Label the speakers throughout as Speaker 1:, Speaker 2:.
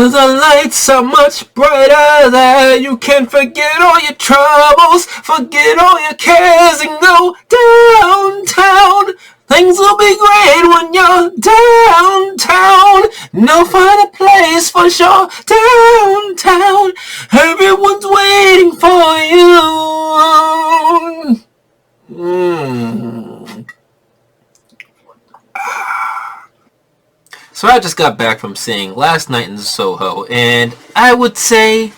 Speaker 1: The lights are much brighter there. You can forget all your troubles, forget all your cares, and go downtown. Things will be great when you're downtown. No finer place for sure. Downtown. Everyone's waiting for you. So I just got back from seeing Last Night in Soho, and I would say,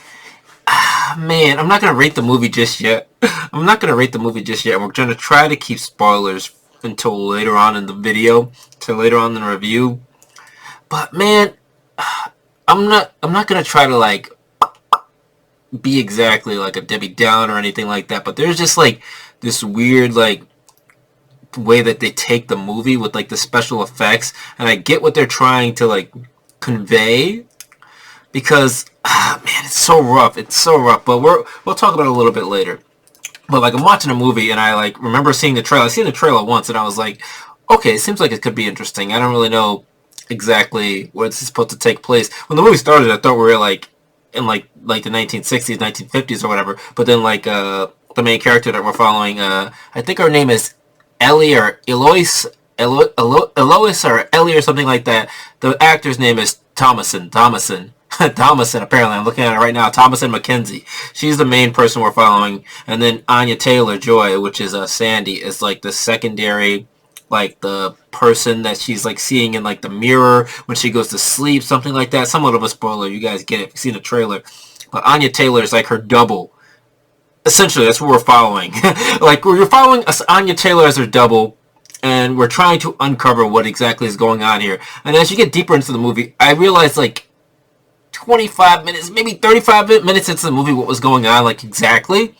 Speaker 1: man, I'm not going to rate the movie just yet. We're going to try to keep spoilers until later on in the video, till later on in the review. But man, I'm not going to try to like be exactly like a Debbie Downer or anything like that, but there's just like this weird like way that they take the movie with like the special effects, and I get what they're trying to like convey, because man, it's so rough, but we'll talk about it a little bit later. But like, I'm watching a movie and I like remember seeing the trailer. I seen the trailer once and I was like, okay, it seems like it could be interesting. I don't really know exactly where this is supposed to take place. When the movie started, I thought we were like in like the 1960s, 1950s or whatever, but then like the main character that we're following, I think her name is Ellie or Eloise or Ellie or something like that. The actor's name is Thomason, apparently. I'm looking at it right now. Thomason McKenzie. She's the main person we're following. And then Anya Taylor-Joy, which is Sandy, is like the secondary, like the person that she's like seeing in like the mirror when she goes to sleep, something like that. Somewhat of a spoiler. You guys get it if you've seen the trailer. But Anya Taylor is like her double. Essentially, that's what we're following. Like, we're following Anya Taylor as her double, and we're trying to uncover what exactly is going on here. And as you get deeper into the movie, I realized like 25 minutes, maybe 35 minutes into the movie what was going on, like exactly.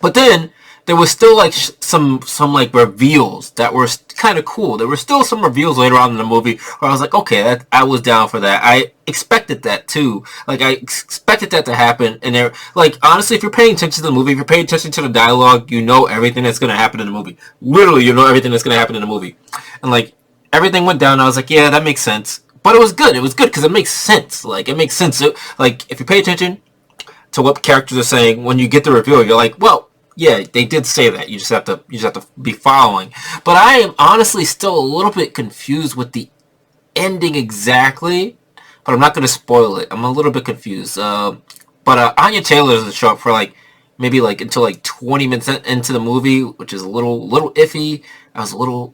Speaker 1: But then there was still like some like reveals that were kind of cool. There were still some reveals later on in the movie where I was like, okay, I was down for that. I expected that too. Like, I expected that to happen. And there, like, honestly, if you're paying attention to the movie, if you're paying attention to the dialogue, you know everything that's going to happen in the movie. Literally, you know everything that's going to happen in the movie. And like, everything went down. I was like, yeah, that makes sense. But it was good. It was good because it makes sense. Like, it makes sense. Like, if you pay attention to what characters are saying, when you get the reveal, you're like, well, yeah, they did say that. You just have to be following. But I am honestly still a little bit confused with the ending exactly. But I'm not going to spoil it. I'm a little bit confused. But Anya Taylor doesn't show up for like maybe like until like 20 minutes into the movie, which is a little iffy. I don't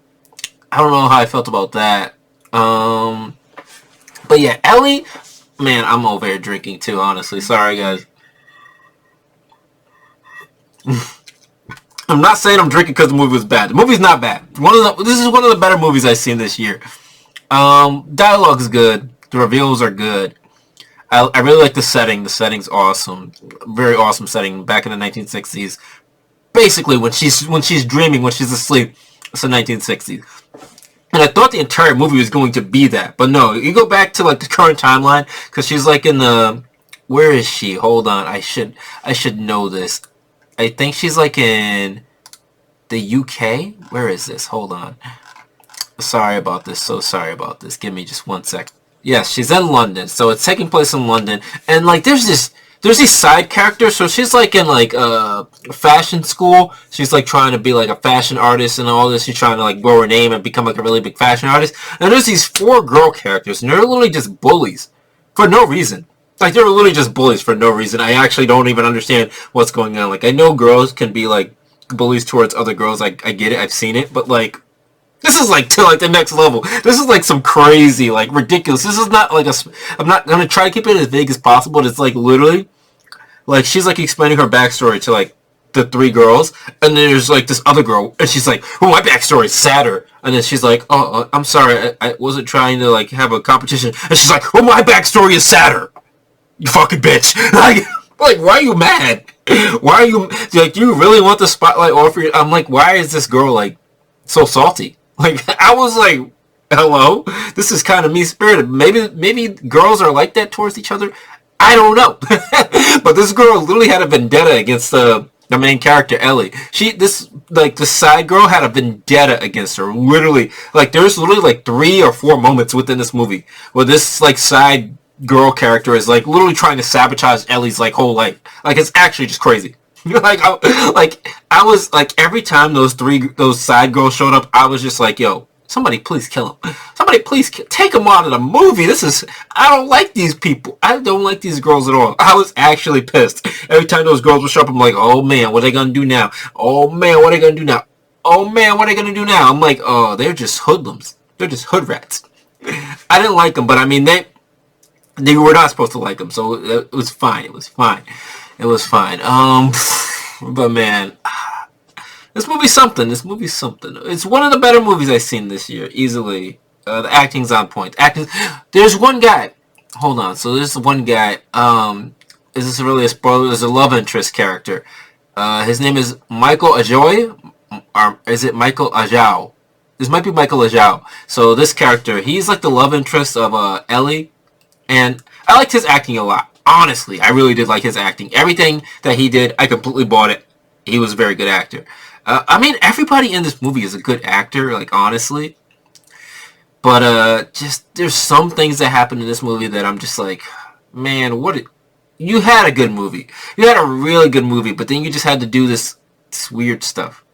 Speaker 1: know how I felt about that. But yeah, Ellie, man, I'm over here drinking too, honestly. Sorry, guys. I'm not saying I'm drinking because the movie was bad. The movie's not bad. This is one of the better movies I've seen this year. Dialogue's good. The reveals are good. I really like the setting. The setting's awesome. Very awesome setting back in the 1960s. Basically, when she's dreaming, when she's asleep, it's the 1960s. And I thought the entire movie was going to be that. But no, you go back to like the current timeline, because she's like in the... Where is she? Hold on. I should know this. I think she's like in the UK. Where is this? Hold on. Sorry about this. So sorry about this. Give me just 1 sec. Yes, she's in London. So it's taking place in London. And like there's these side characters. So she's like in like fashion school. She's like trying to be like a fashion artist and all this. She's trying to like grow her name and become like a really big fashion artist. And there's these 4 girl characters, and they're literally just bullies for no reason. Like, they're literally just bullies for no reason. I actually don't even understand what's going on. Like, I know girls can be, like, bullies towards other girls. I get it. I've seen it. But, like, this is, like, to, like, the next level. This is, like, some crazy, like, ridiculous. This is not, like, I'm not going to try to keep it as vague as possible, but it's, like, literally, like, she's, like, explaining her backstory to, like, the 3 girls. And then there's, like, this other girl. And she's like, oh, my backstory is sadder. And then she's like, oh, I'm sorry. I wasn't trying to, like, have a competition. And she's like, oh, my backstory is sadder. You fucking bitch. Like, why are you mad? Why are you, like, do you really want the spotlight off you? I'm like, why is this girl, like, so salty? Like, I was like, hello? This is kind of mean-spirited. Maybe girls are like that towards each other. I don't know. But this girl literally had a vendetta against the main character, Ellie. The side girl had a vendetta against her. Literally. Like, there's literally, like, 3 or 4 moments within this movie where this, like, side girl character is like literally trying to sabotage Ellie's like whole life. Like it's actually just crazy. I was like every time those side girls showed up, I was just like, yo, somebody please kill him. Somebody please take him out of the movie. I don't like these people. I don't like these girls at all. I was actually pissed. Every time those girls would show up, I'm like, oh man, what are they gonna do now? Oh man, what are they gonna do now? Oh man, what are they gonna do now? I'm like, oh, they're just hoodlums. They're just hood rats. I didn't like them, but I mean, they were not supposed to like them, so it was fine. It was fine. It was fine. But man, this movie's something. This movie's something. It's one of the better movies I've seen this year, easily. The acting's on point. There's one guy. Hold on. So there's one guy. Is this really a spoiler? There's a love interest character. His name is Michael Ajoy, or is it Michael Ajao? This might be Michael Ajao. So this character, he's like the love interest of Ellie, and I liked his acting a lot. Honestly, I really did like his acting. Everything that he did, I completely bought it. He was a very good actor. I mean, everybody in this movie is a good actor, like, honestly. But, just, there's some things that happen in this movie that I'm just like, man, you had a good movie. You had a really good movie, but then you just had to do this weird stuff.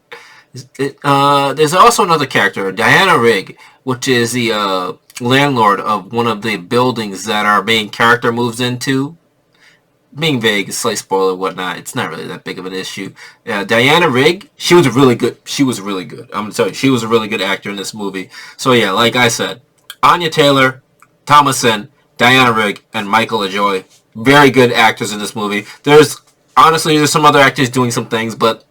Speaker 1: There's also another character, Diana Rigg, which is the, landlord of one of the buildings that our main character moves into. Being vague, a slight spoiler, whatnot. It's not really that big of an issue. Diana Rigg, she was really good. She was really good. I'm gonna tell you, she was a really good actor in this movie. So yeah, like I said, Anya Taylor, Thomason, Diana Rigg, and Michael Ajoy, very good actors in this movie. There's some other actors doing some things, but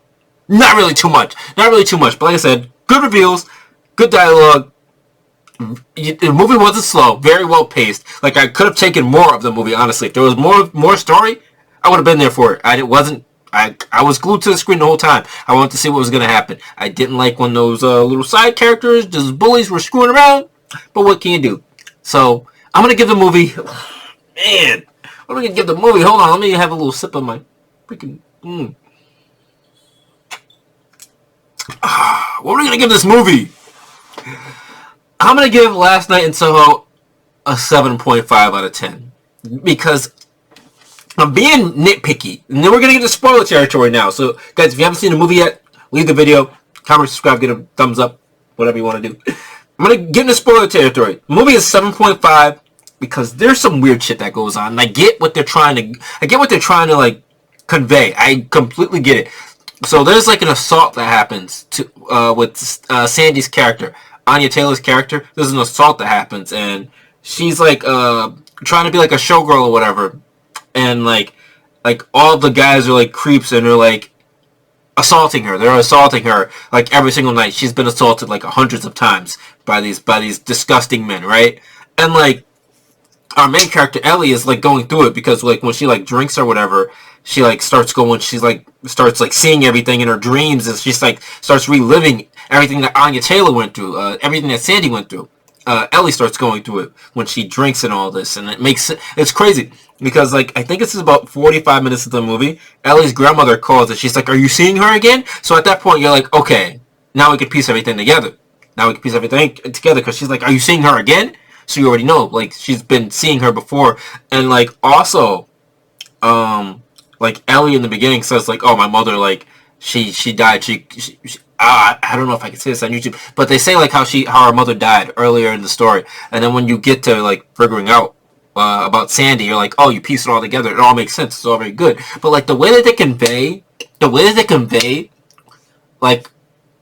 Speaker 1: not really too much. Not really too much. But like I said, good reviews, good dialogue. The movie wasn't slow, very well paced. Like, I could have taken more of the movie, honestly. If there was more story, I would have been there for it. I was glued to the screen the whole time. I wanted to see what was going to happen. I didn't like when those little side characters, those bullies, were screwing around. But what can you do? So, I'm going to give the movie... Man, what am I going to give the movie? Hold on, let me have a little sip of my freaking... What are we going to give this movie? I'm going to give Last Night in Soho a 7.5 out of 10. Because I'm being nitpicky. And then we're going to get to spoiler territory now. So, guys, if you haven't seen the movie yet, leave the video, comment, subscribe, get a thumbs up, whatever you want to do. I'm going to get into spoiler territory. The movie is 7.5 because there's some weird shit that goes on. And I get what they're trying to, like, convey. I completely get it. So, there's, like, an assault that happens with Sandy's character. Anya Taylor's character, there's an assault that happens, and she's like trying to be like a showgirl or whatever, and like all the guys are like creeps and they're like assaulting her. They're assaulting her like every single night. She's been assaulted like hundreds of times by these disgusting men, right? And like our main character Ellie is like going through it because like when she like drinks or whatever, she like starts seeing everything in her dreams, and she's like starts reliving everything that Anya Taylor went through, everything that Sandy went through. Ellie starts going through it when she drinks and all this, and it's crazy because like I think this is about 45 minutes of the movie. Ellie's grandmother calls and she's like, "Are you seeing her again?" So at that point you're like, okay, now we can piece everything together. Because she's like, "Are you seeing her again?" So you already know, like she's been seeing her before, and like also, like Ellie in the beginning says like, "Oh, my mother, like she died. I don't know if I can say this on YouTube, but they say like how her mother died earlier in the story, and then when you get to like figuring out about Sandy, you're like, oh, you piece it all together. It all makes sense. It's all very good. But like the way that they convey, like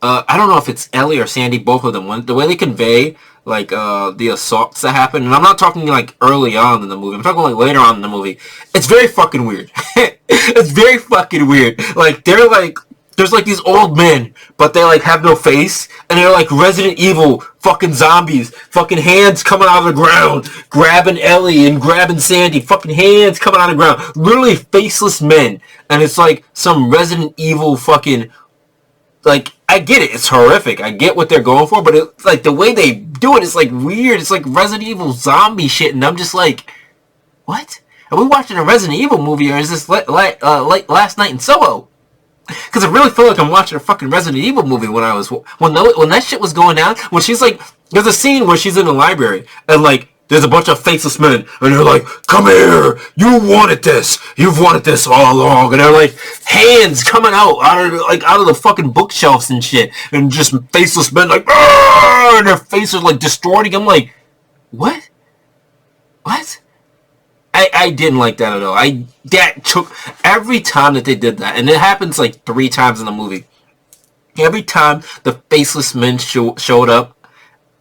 Speaker 1: I don't know if it's Ellie or Sandy, both of them. The way they convey like the assaults that happen, and I'm not talking like early on in the movie. I'm talking like later on in the movie. It's very fucking weird. It's very fucking weird. Like they're like. There's like these old men, but they like have no face, and they're like Resident Evil fucking zombies, fucking hands coming out of the ground, grabbing Ellie and grabbing Sandy, fucking hands coming out of the ground, literally faceless men, and it's like some Resident Evil fucking, like, I get it, it's horrific, I get what they're going for, but it's like the way they do it is like weird, it's like Resident Evil zombie shit, and I'm just like, what? Are we watching a Resident Evil movie, or is this like Last Night in Soho? Because I really feel like I'm watching a fucking Resident Evil movie when that shit was going down. When she's like, there's a scene where she's in the library and like there's a bunch of faceless men, and they're like, "Come here, you wanted this, you've wanted this all along," and they're like, hands coming out of the fucking bookshelves and shit, and just faceless men like, "Arr!" and their faces like distorting. I'm like, what? What? I didn't like that at all. That took every time that they did that, and it happens like 3 times in the movie. Every time the faceless men showed up,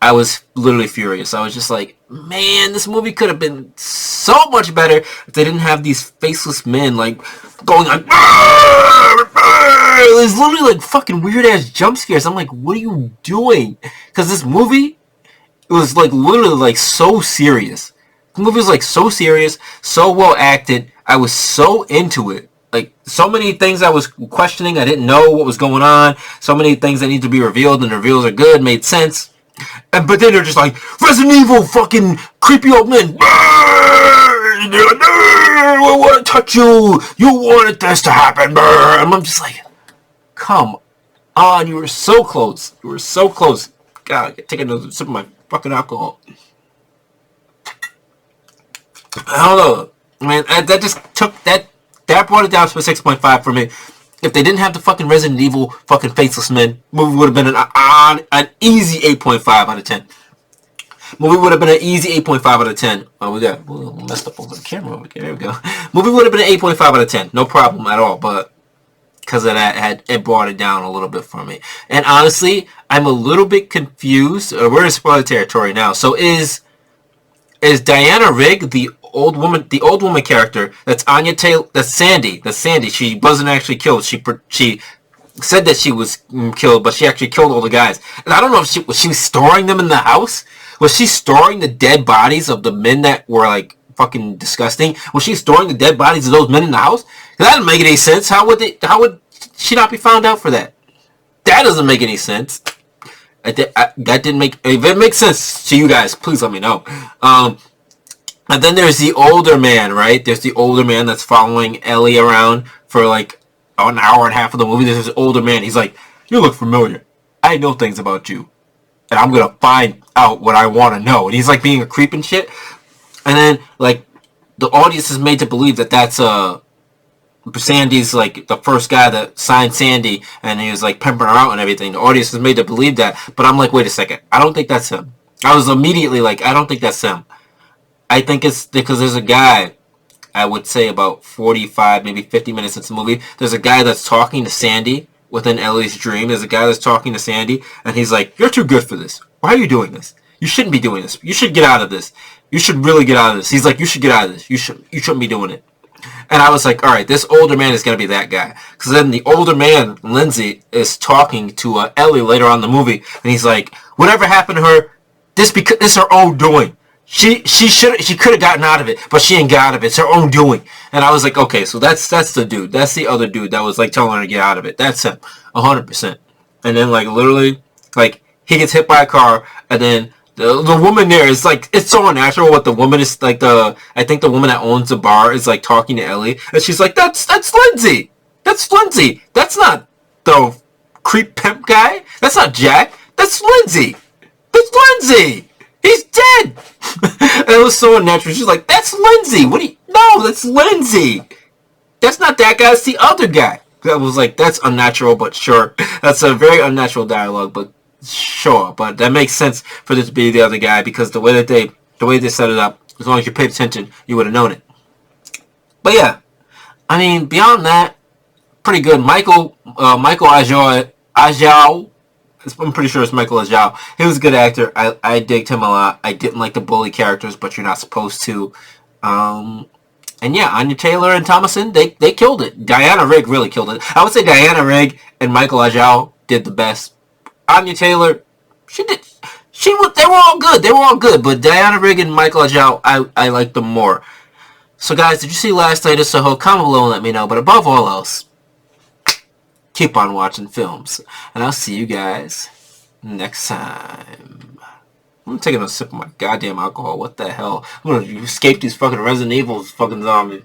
Speaker 1: I was literally furious. I was just like, man, this movie could have been so much better if they didn't have these faceless men like going like, it was literally like fucking weird ass jump scares. I'm like, what are you doing? Because this movie, it was like literally like so serious. The movie was like so serious, so well acted. I was so into it. Like, so many things I was questioning. I didn't know what was going on. So many things that need to be revealed, and the reveals are good, made sense. But then they're just like, Resident Evil fucking creepy old men. I want to touch you. You wanted this to happen. And I'm just like, come on. You were so close. You were so close. God, take another sip of my fucking alcohol. I don't know. Man, that just took that brought it down to a 6.5 for me. If they didn't have the fucking Resident Evil fucking faceless men, movie would have been an easy 8.5 out of 10. Movie would have been an easy 8.5 out of 10. Oh, we messed up over the camera over here. There we go. Movie would have been an 8.5 out of 10. No problem at all. But because of that, it brought it down a little bit for me. And honestly, I'm a little bit confused. We're in spoiler territory now. So is Diana Rigg the old woman character? That's Anya Taylor. That's Sandy. She wasn't actually killed. She said that she was killed, but she actually killed all the guys. And I don't know if was she storing them in the house. Was she storing the dead bodies of the men that were like fucking disgusting? Was she storing the dead bodies of those men in the house? That doesn't make any sense. How would she not be found out for that? That doesn't make any sense. That didn't make. If it makes sense to you guys, please let me know. And then there's the older man, right? There's the older man that's following Ellie around for like an hour and a half of the movie. There's this older man. He's like, "You look familiar. I know things about you, and I'm gonna find out what I want to know." And he's like being a creep and shit. And then like the audience is made to believe that that's Sandy's like the first guy that signed Sandy, and he was like pimping her out and everything. The audience is made to believe that, but I'm like, wait a second, I don't think that's him. I was immediately like, I don't think that's him. I think it's because there's a guy, I would say about 45, maybe 50 minutes into the movie, there's a guy that's talking to Sandy within Ellie's dream. There's a guy that's talking to Sandy, and he's like, "You're too good for this. Why are you doing this? You shouldn't be doing this. You should get out of this. You should really get out of this." He's like, "You should get out of this. You shouldn't be doing it." And I was like, all right, this older man is going to be that guy. Because then the older man, Lindsay, is talking to Ellie later on in the movie. And he's like, whatever happened to her, this is her own doing. She could have gotten out of it, but she ain't got out of it. It's her own doing. And I was like, okay, so that's the dude. That's the other dude that was like telling her to get out of it. That's him, 100%. And then like literally, like he gets hit by a car, and then the woman there is like, it's so unnatural what the woman is like. I think the woman that owns the bar is like talking to Ellie, and she's like, that's Lindsay. That's Lindsay. That's not the creep pimp guy. That's not Jack. That's Lindsay. That's Lindsay. He's dead. And it was so unnatural. She's like, that's Lindsay. No, that's Lindsay. That's not that guy. It's the other guy. That was like, that's unnatural, but sure. That's a very unnatural dialogue, but sure. But that makes sense for this to be the other guy, because the way they set it up, as long as you paid attention, you would have known it. But yeah, I mean, beyond that, pretty good. Michael Ajao. I'm pretty sure it's Michael Ajao. He was a good actor. I digged him a lot. I didn't like the bully characters, but you're not supposed to. And yeah, Anya Taylor and Thomason, they killed it. Diana Rigg really killed it. I would say Diana Rigg and Michael Ajao did the best. Anya Taylor, they were all good. They were all good, but Diana Rigg and Michael Ajao, I liked them more. So guys, did you see Last Night at Soho? Comment below and let me know. But above all else, keep on watching films. And I'll see you guys next time. I'm taking a sip of my goddamn alcohol. What the hell? I'm gonna escape these fucking Resident Evil fucking zombies.